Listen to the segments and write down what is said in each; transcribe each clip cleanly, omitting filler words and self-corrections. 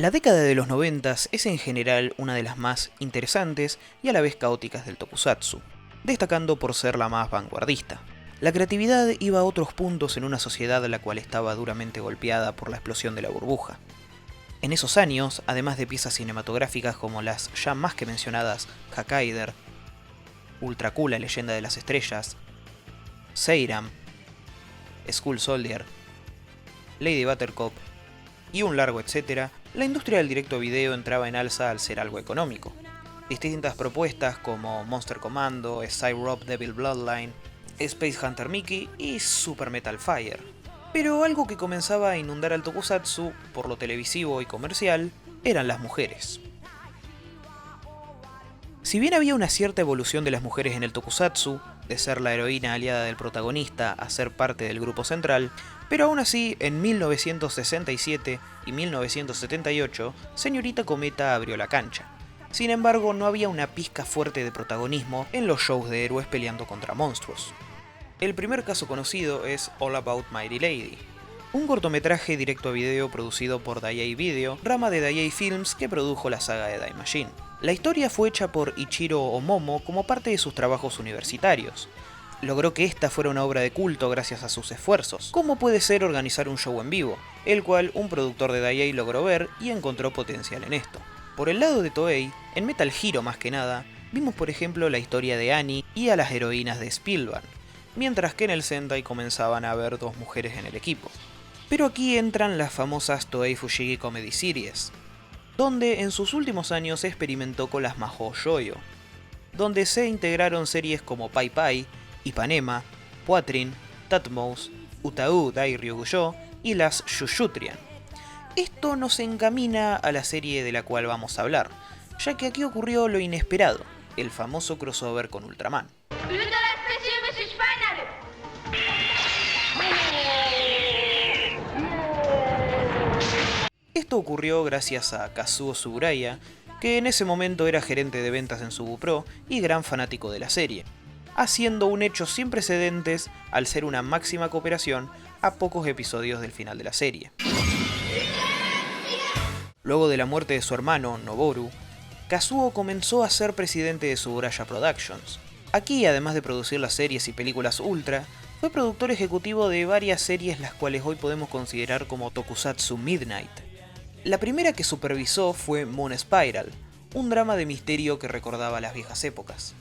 La década de los 90 es en general una de las más interesantes y a la vez caóticas del tokusatsu, destacando por ser la más vanguardista. La creatividad iba a otros puntos en una sociedad la cual estaba duramente golpeada por la explosión de la burbuja. En esos años, además de piezas cinematográficas como las ya más que mencionadas Kakaider, Ultra Q, la leyenda de las estrellas, Seiram, Skull Soldier, Lady Buttercup y un largo etcétera, la industria del directo a video entraba en alza al ser algo económico. Distintas propuestas como Monster Commando, Psy-Rob Devil Bloodline, Space Hunter Mickey y Super Metal Fire. Pero algo que comenzaba a inundar al tokusatsu, por lo televisivo y comercial, eran las mujeres. Si bien había una cierta evolución de las mujeres en el tokusatsu, de ser la heroína aliada del protagonista a ser parte del grupo central, pero aún así, en 1967 y 1978, Señorita Cometa abrió la cancha. Sin embargo, no había una pizca fuerte de protagonismo en los shows de héroes peleando contra monstruos. El primer caso conocido es All About Mighty Lady, un cortometraje directo a video producido por Daiei Video, rama de Daiei Films que produjo la saga de Dai Machine. La historia fue hecha por Ichiro Omomo como parte de sus trabajos universitarios. Logró que esta fuera una obra de culto gracias a sus esfuerzos, como puede ser organizar un show en vivo, el cual un productor de Daiei logró ver y encontró potencial en esto. Por el lado de Toei, en Metal Hero más que nada, vimos por ejemplo la historia de Annie y a las heroínas de Spielberg, mientras que en el Sentai comenzaban a haber dos mujeres en el equipo. Pero aquí entran las famosas Toei Fushigi Comedy Series, donde en sus últimos años se experimentó con las Mahou Shoujo, donde se integraron series como Pai Pai, Ipanema, Poitrin, Tatmos, Utau Dai Ryuguyo y las Shushutrian. Esto nos encamina a la serie de la cual vamos a hablar, ya que aquí ocurrió lo inesperado, el famoso crossover con Ultraman. Esto ocurrió gracias a Kazuo Tsuburaya, que en ese momento era gerente de ventas en Subupro y gran fanático de la serie, haciendo un hecho sin precedentes al ser una máxima cooperación a pocos episodios del final de la serie. Luego de la muerte de su hermano, Noboru, Kazuo comenzó a ser presidente de Tsuburaya Productions. Aquí, además de producir las series y películas Ultra, fue productor ejecutivo de varias series las cuales hoy podemos considerar como Tokusatsu Midnight. La primera que supervisó fue Moon Spiral, un drama de misterio que recordaba las viejas épocas.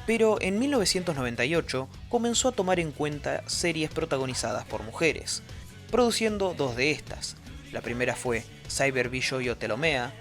Pero en 1998 comenzó a tomar en cuenta series protagonizadas por mujeres, produciendo dos de estas. La primera fue Cyber Bishoujo Telomea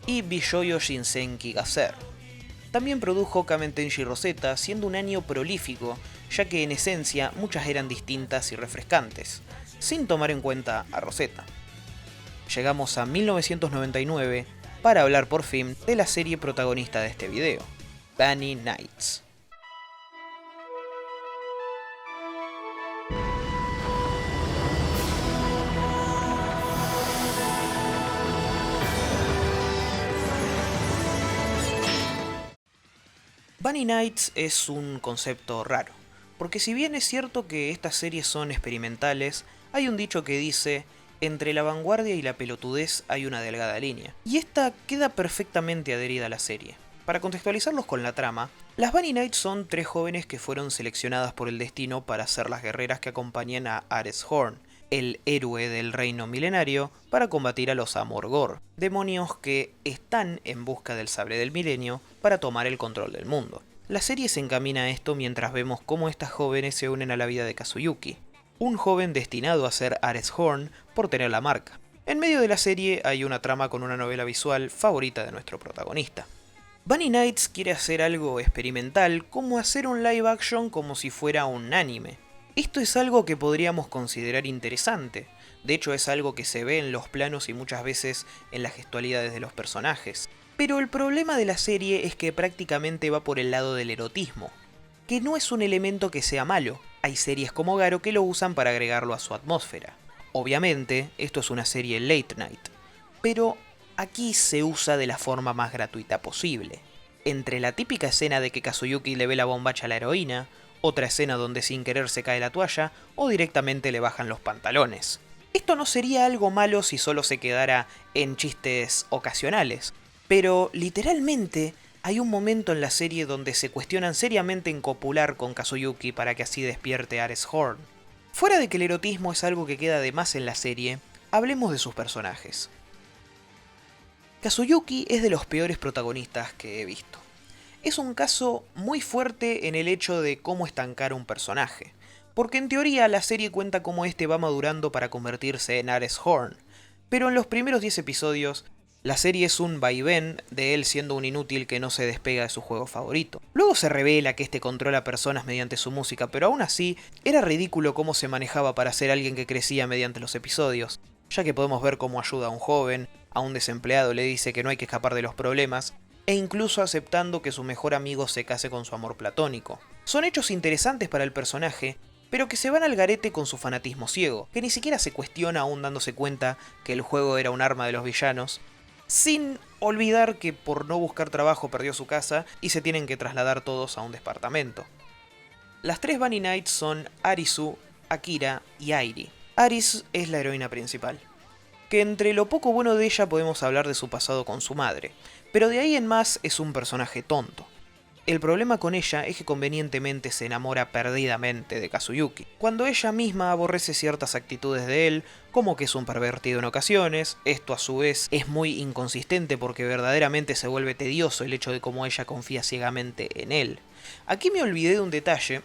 y Bishoujo Shinsenki Gazer. También produjo Kamen Tenshi Rosetta, siendo un año prolífico, ya que en esencia muchas eran distintas y refrescantes, sin tomar en cuenta a Rosetta. Llegamos a 1999 para hablar por fin de la serie protagonista de este video, Bunny Nights. Bunny Nights es un concepto raro, porque si bien es cierto que estas series son experimentales, hay un dicho que dice: entre la vanguardia y la pelotudez hay una delgada línea, y esta queda perfectamente adherida a la serie. Para contextualizarlos con la trama, las Bunny Nights son tres jóvenes que fueron seleccionadas por el destino para ser las guerreras que acompañan a Ares Horn, el héroe del reino milenario, para combatir a los Amor-Gor, demonios que están en busca del sable del milenio para tomar el control del mundo. La serie se encamina a esto mientras vemos cómo estas jóvenes se unen a la vida de Kazuyuki, un joven destinado a ser Ares Horn por tener la marca. En medio de la serie hay una trama con una novela visual favorita de nuestro protagonista. Bunny Nights quiere hacer algo experimental, como hacer un live action como si fuera un anime. Esto es algo que podríamos considerar interesante, de hecho es algo que se ve en los planos y muchas veces en las gestualidades de los personajes. Pero el problema de la serie es que prácticamente va por el lado del erotismo, que no es un elemento que sea malo. Hay series como Garo que lo usan para agregarlo a su atmósfera. Obviamente, esto es una serie late night, pero aquí se usa de la forma más gratuita posible. Entre la típica escena de que Kazuyuki le ve la bombacha a la heroína, otra escena donde sin querer se cae la toalla, o directamente le bajan los pantalones. Esto no sería algo malo si solo se quedara en chistes ocasionales, pero literalmente hay un momento en la serie donde se cuestionan seriamente en copular con Kazuyuki para que así despierte Ares Horn. Fuera de que el erotismo es algo que queda de más en la serie, hablemos de sus personajes. Kazuyuki es de los peores protagonistas que he visto. Es un caso muy fuerte en el hecho de cómo estancar a un personaje, porque en teoría la serie cuenta cómo este va madurando para convertirse en Ares Horn, pero en los primeros 10 episodios, la serie es un vaivén de él siendo un inútil que no se despega de su juego favorito. Luego se revela que este controla personas mediante su música, pero aún así, era ridículo cómo se manejaba para ser alguien que crecía mediante los episodios, ya que podemos ver cómo ayuda a un joven, a un desempleado le dice que no hay que escapar de los problemas, e incluso aceptando que su mejor amigo se case con su amor platónico. Son hechos interesantes para el personaje, pero que se van al garete con su fanatismo ciego, que ni siquiera se cuestiona aún dándose cuenta que el juego era un arma de los villanos, sin olvidar que por no buscar trabajo perdió su casa y se tienen que trasladar todos a un departamento. Las tres Bunny Knights son Arisu, Akira y Airi. Aris es la heroína principal, que entre lo poco bueno de ella podemos hablar de su pasado con su madre, pero de ahí en más es un personaje tonto. El problema con ella es que convenientemente se enamora perdidamente de Kazuyuki, cuando ella misma aborrece ciertas actitudes de él, como que es un pervertido en ocasiones. Esto a su vez es muy inconsistente porque verdaderamente se vuelve tedioso el hecho de cómo ella confía ciegamente en él. Aquí me olvidé de un detalle.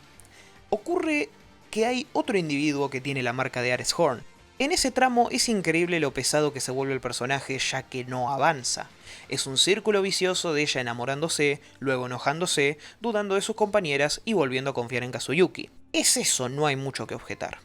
Ocurre que hay otro individuo que tiene la marca de Ares Horn. En ese tramo es increíble lo pesado que se vuelve el personaje ya que no avanza. Es un círculo vicioso de ella enamorándose, luego enojándose, dudando de sus compañeras y volviendo a confiar en Kazuyuki. Es eso, no hay mucho que objetar.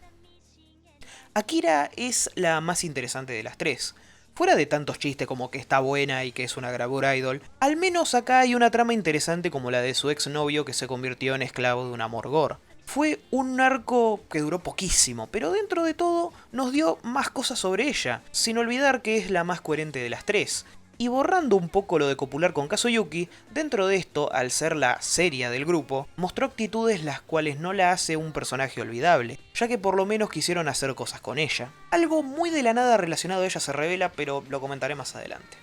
Akira es la más interesante de las tres. Fuera de tantos chistes como que está buena y que es una gravura idol, al menos acá hay una trama interesante como la de su exnovio que se convirtió en esclavo de un amor gore. Fue un arco que duró poquísimo, pero dentro de todo nos dio más cosas sobre ella, sin olvidar que es la más coherente de las tres. Y borrando un poco lo de copular con Kazuyuki, dentro de esto, al ser la seria del grupo, mostró actitudes las cuales no la hace un personaje olvidable, ya que por lo menos quisieron hacer cosas con ella. Algo muy de la nada relacionado a ella se revela, pero lo comentaré más adelante.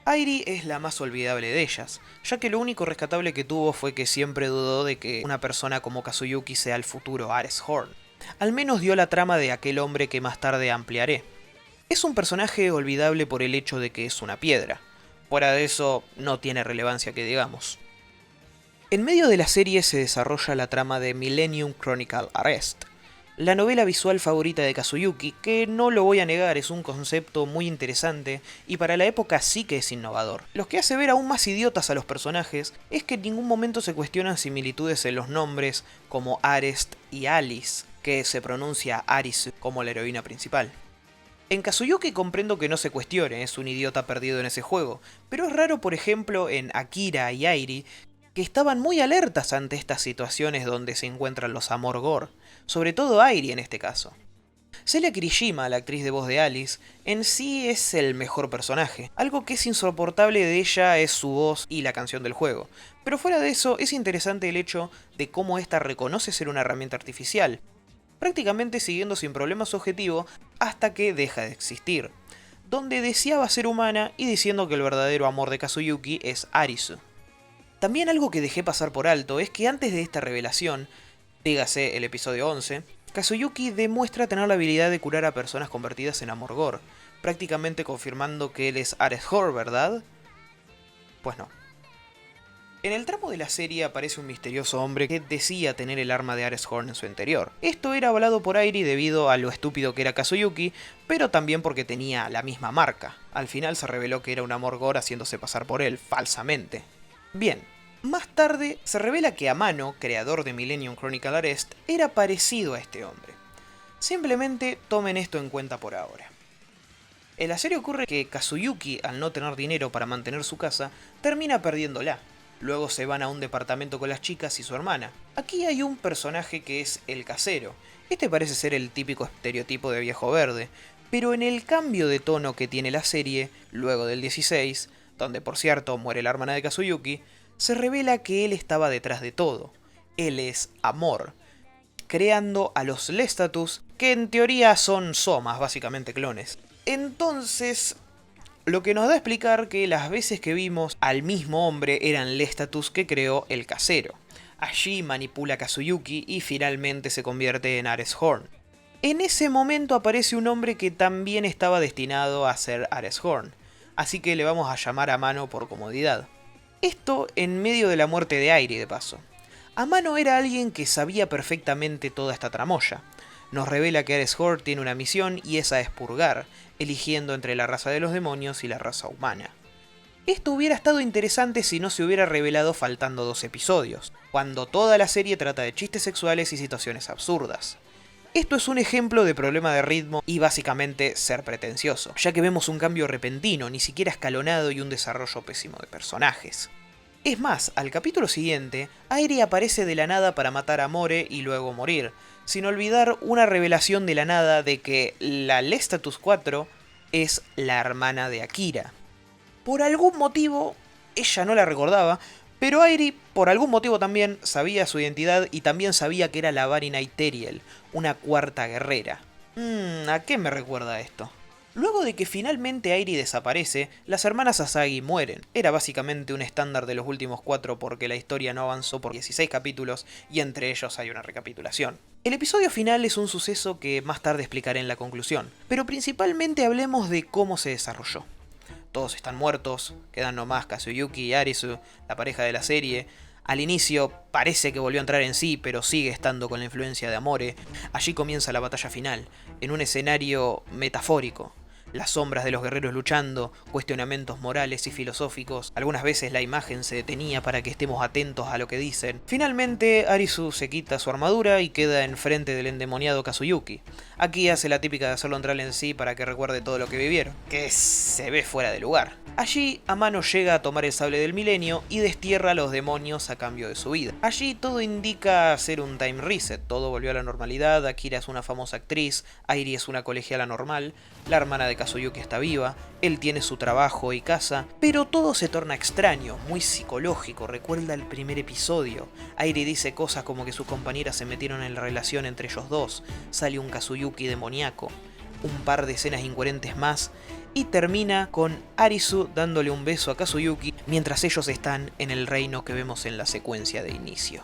Airi es la más olvidable de ellas, ya que lo único rescatable que tuvo fue que siempre dudó de que una persona como Kazuyuki sea el futuro Ares Horn. Al menos dio la trama de aquel hombre que más tarde ampliaré. Es un personaje olvidable por el hecho de que es una piedra. Fuera de eso, no tiene relevancia que digamos. En medio de la serie se desarrolla la trama de Millennium Chronicle Arrest, la novela visual favorita de Kazuyuki, que no lo voy a negar, es un concepto muy interesante y para la época sí que es innovador. Lo que hace ver aún más idiotas a los personajes es que en ningún momento se cuestionan similitudes en los nombres como Arest y Alice, que se pronuncia Aris como la heroína principal. En Kazuyuki comprendo que no se cuestione, es un idiota perdido en ese juego, pero es raro por ejemplo en Akira y Airi, que estaban muy alertas ante estas situaciones donde se encuentran los amor gore, sobre todo Airi en este caso. Celia Kirishima, la actriz de voz de Alice, en sí es el mejor personaje. Algo que es insoportable de ella es su voz y la canción del juego. Pero fuera de eso, es interesante el hecho de cómo esta reconoce ser una herramienta artificial, prácticamente siguiendo sin problemas su objetivo hasta que deja de existir, donde deseaba ser humana y diciendo que el verdadero amor de Kazuyuki es Arisu. También algo que dejé pasar por alto es que antes de esta revelación, dígase el episodio 11, Kazuyuki demuestra tener la habilidad de curar a personas convertidas en amor gore, prácticamente confirmando que él es Ares Horn, ¿verdad? Pues no. En el tramo de la serie aparece un misterioso hombre que decía tener el arma de Ares Horn en su interior. Esto era avalado por Airi debido a lo estúpido que era Kazuyuki, pero también porque tenía la misma marca. Al final se reveló que era un amor gore haciéndose pasar por él, falsamente. Bien, más tarde se revela que Amano, creador de Millennium Chronicle Arrest, era parecido a este hombre. Simplemente tomen esto en cuenta por ahora. En la serie ocurre que Kazuyuki, al no tener dinero para mantener su casa, termina perdiéndola. Luego se van a un departamento con las chicas y su hermana. Aquí hay un personaje que es el casero. Este parece ser el típico estereotipo de viejo verde, pero en el cambio de tono que tiene la serie, luego del 16, donde por cierto muere la hermana de Kazuyuki, se revela que él estaba detrás de todo. Él es Amor. creando a los Lestatus, que en teoría son somas, básicamente clones. Entonces, lo que nos da a explicar que las veces que vimos al mismo hombre eran Lestatus que creó el casero. Allí manipula a Kazuyuki y finalmente se convierte en Ares Horn. En ese momento aparece un hombre que también estaba destinado a ser Ares Horn, así que le vamos a llamar Amano por comodidad. Esto en medio de la muerte de Airi, de paso. Amano era alguien que sabía perfectamente toda esta tramoya. Nos revela que Ares Horn tiene una misión y esa es purgar, eligiendo entre la raza de los demonios y la raza humana. Esto hubiera estado interesante si no se hubiera revelado faltando 2 episodios, cuando toda la serie trata de chistes sexuales y situaciones absurdas. Esto es un ejemplo de problema de ritmo y básicamente ser pretencioso, ya que vemos un cambio repentino, ni siquiera escalonado y un desarrollo pésimo de personajes. Es más, al capítulo siguiente, Airi aparece de la nada para matar a More y luego morir, sin olvidar una revelación de la nada de que la Lestatus 4 es la hermana de Akira. Por algún motivo, ella no la recordaba, pero Airi, por algún motivo también, sabía su identidad y también sabía que era la Varinite Teriel, una cuarta guerrera. ¿A qué me recuerda esto? Luego de que finalmente Airi desaparece, las hermanas Asagi mueren. Era básicamente un estándar de los últimos 4 porque la historia no avanzó por 16 capítulos y entre ellos hay una recapitulación. El episodio final es un suceso que más tarde explicaré en la conclusión, pero principalmente hablemos de cómo se desarrolló. Todos están muertos, quedan nomás Kazuyuki y Arisu, la pareja de la serie. Al inicio parece que volvió a entrar en sí, pero sigue estando con la influencia de Amore. Allí comienza la batalla final, en un escenario metafórico. Las sombras de los guerreros luchando, cuestionamientos morales y filosóficos. Algunas veces la imagen se detenía para que estemos atentos a lo que dicen. Finalmente, Arisu se quita su armadura y queda enfrente del endemoniado Kazuyuki. Aquí hace la típica de hacerlo entrar en sí para que recuerde todo lo que vivieron, que se ve fuera de lugar. Allí, Amano llega a tomar el sable del milenio y destierra a los demonios a cambio de su vida. Allí todo indica ser un time reset, todo volvió a la normalidad, Akira es una famosa actriz, Airi es una colegiala normal, la hermana de Kazuyuki está viva, él tiene su trabajo y casa, pero todo se torna extraño, muy psicológico, recuerda el primer episodio. Airi dice cosas como que sus compañeras se metieron en la relación entre ellos dos, sale un Kazuyuki demoníaco, un par de escenas incoherentes más, y termina con Arisu dándole un beso a Kazuyuki mientras ellos están en el reino que vemos en la secuencia de inicio.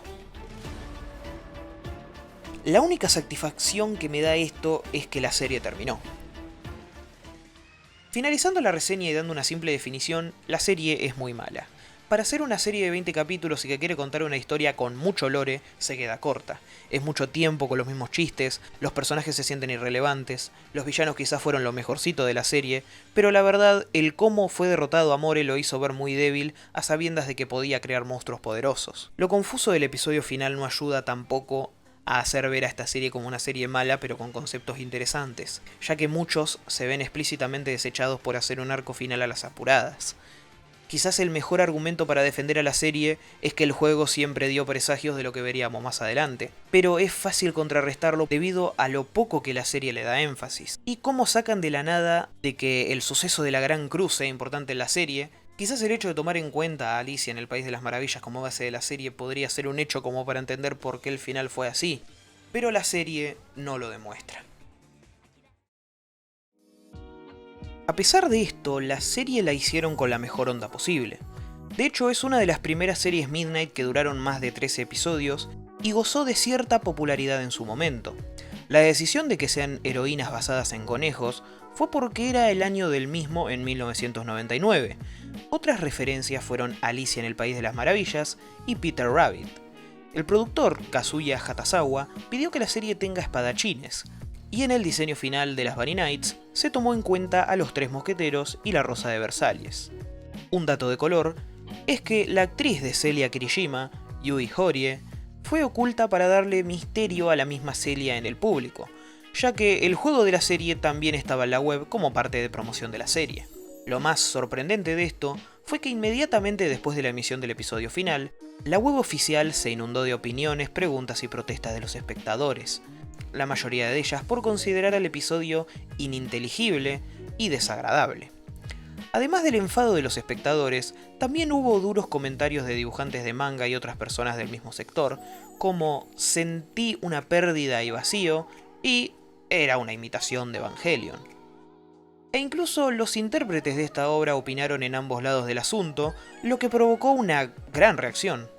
La única satisfacción que me da esto es que la serie terminó. Finalizando la reseña y dando una simple definición, la serie es muy mala. Para hacer una serie de 20 capítulos y que quiere contar una historia con mucho lore, se queda corta. Es mucho tiempo con los mismos chistes, los personajes se sienten irrelevantes, los villanos quizás fueron lo mejorcito de la serie, pero la verdad, el cómo fue derrotado Amore lo hizo ver muy débil a sabiendas de que podía crear monstruos poderosos. Lo confuso del episodio final no ayuda tampoco a hacer ver a esta serie como una serie mala pero con conceptos interesantes, ya que muchos se ven explícitamente desechados por hacer un arco final a las apuradas. Quizás el mejor argumento para defender a la serie es que el juego siempre dio presagios de lo que veríamos más adelante, pero es fácil contrarrestarlo debido a lo poco que la serie le da énfasis. Y cómo sacan de la nada de que el suceso de la Gran Cruz sea importante en la serie. Quizás el hecho de tomar en cuenta a Alicia en el País de las Maravillas como base de la serie podría ser un hecho como para entender por qué el final fue así, pero la serie no lo demuestra. A pesar de esto, la serie la hicieron con la mejor onda posible. De hecho, es una de las primeras series Midnight que duraron más de 13 episodios y gozó de cierta popularidad en su momento. La decisión de que sean heroínas basadas en conejos fue porque era el año del mismo en 1999. Otras referencias fueron Alicia en el País de las Maravillas y Peter Rabbit. El productor, Kazuya Hatasawa, pidió que la serie tenga espadachines, y en el diseño final de las Varinites se tomó en cuenta a los Tres Mosqueteros y la Rosa de Versalles. Un dato de color es que la actriz de Celia Kirishima, Yui Horie, fue oculta para darle misterio a la misma Celia en el público, ya que el juego de la serie también estaba en la web como parte de promoción de la serie. Lo más sorprendente de esto fue que inmediatamente después de la emisión del episodio final, la web oficial se inundó de opiniones, preguntas y protestas de los espectadores, la mayoría de ellas por considerar al episodio ininteligible y desagradable. Además del enfado de los espectadores, también hubo duros comentarios de dibujantes de manga y otras personas del mismo sector, como sentí una pérdida y vacío, y era una imitación de Evangelion. E incluso los intérpretes de esta obra opinaron en ambos lados del asunto, lo que provocó una gran reacción.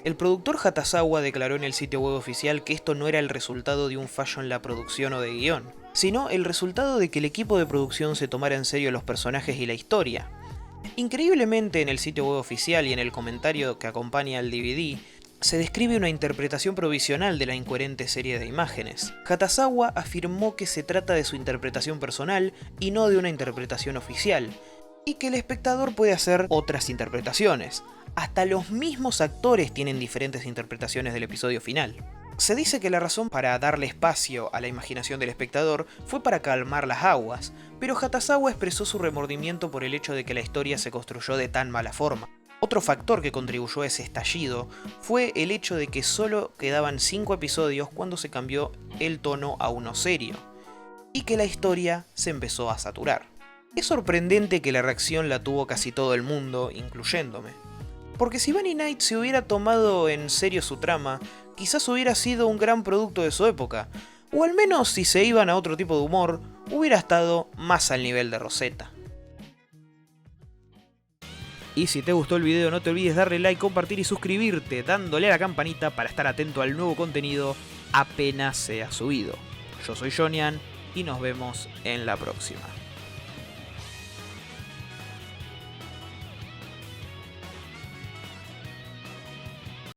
El productor Hatasawa declaró en el sitio web oficial que esto no era el resultado de un fallo en la producción o de guión, sino el resultado de que el equipo de producción se tomara en serio los personajes y la historia. Increíblemente, en el sitio web oficial y en el comentario que acompaña al DVD, se describe una interpretación provisional de la incoherente serie de imágenes. Hatasawa afirmó que se trata de su interpretación personal y no de una interpretación oficial, y que el espectador puede hacer otras interpretaciones. Hasta los mismos actores tienen diferentes interpretaciones del episodio final. Se dice que la razón para darle espacio a la imaginación del espectador fue para calmar las aguas, pero Hatasawa expresó su remordimiento por el hecho de que la historia se construyó de tan mala forma. Otro factor que contribuyó a ese estallido fue el hecho de que solo quedaban 5 episodios cuando se cambió el tono a uno serio, y que la historia se empezó a saturar. Es sorprendente que la reacción la tuvo casi todo el mundo, incluyéndome. Porque si Bunny Knight se hubiera tomado en serio su trama, quizás hubiera sido un gran producto de su época, o al menos si se iban a otro tipo de humor, hubiera estado más al nivel de Rosetta. Y si te gustó el video no te olvides darle like, compartir y suscribirte, dándole a la campanita para estar atento al nuevo contenido apenas sea subido. Yo soy Jonian y nos vemos en la próxima.